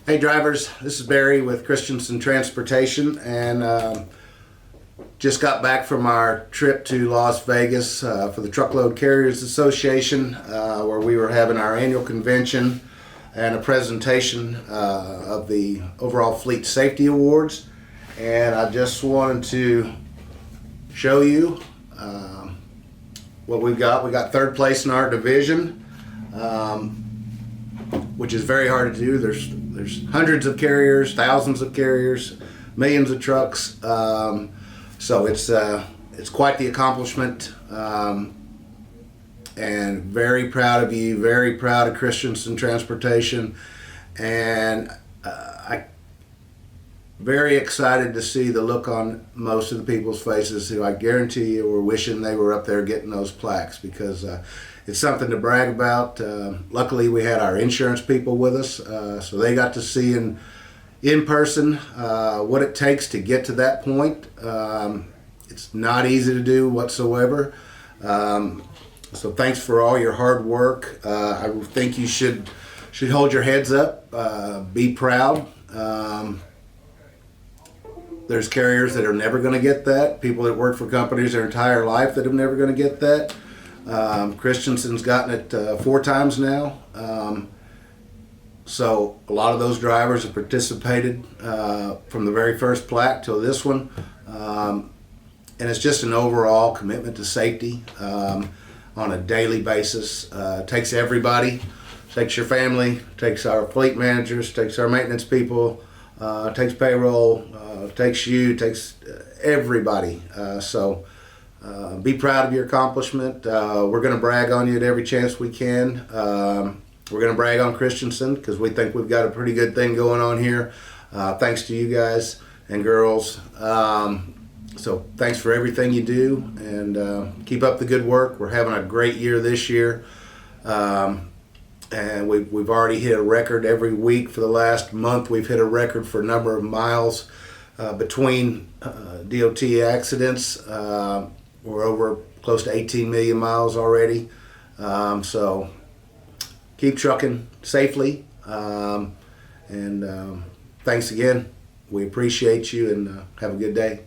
Hey drivers, this is Barry with Christenson Transportation, and just got back from our trip to Las Vegas for the Truckload Carriers Association, where we were having our annual convention and a presentation of the overall Fleet Safety Awards. And I just wanted to show you what we've got. We got third place in our division, which is very hard to do. There's hundreds of carriers, thousands of carriers, millions of trucks. So it's quite the accomplishment, and very proud of you, very proud of Christenson Transportation, and I'm very excited to see the look on most of the people's faces who I guarantee you were wishing they were up there getting those plaques, because it's something to brag about. Luckily, we had our insurance people with us, so they got to see in person what it takes to get to that point. It's not easy to do whatsoever. So thanks for all your hard work. I think you should hold your heads up, be proud. There's carriers that are never going to get that, people that work for companies their entire life that are never going to get that. Christensen's gotten it 4 times now. So a lot of those drivers have participated from the very first plaque till this one. And it's just an overall commitment to safety on a daily basis. Takes everybody, takes your family, takes our fleet managers, takes our maintenance people, takes payroll, takes you, takes everybody. So be proud of your accomplishment. We're going to brag on you at every chance we can. We're going to brag on Christensen because we think we've got a pretty good thing going on here, thanks to you guys and girls. So thanks for everything you do, and keep up the good work. We're having a great year this year, and we've already hit a record every week for the last month. We've hit a record for number of miles between DOT accidents. We're over close to 18 million miles already. So keep trucking safely, and thanks again. We appreciate you, and have a good day.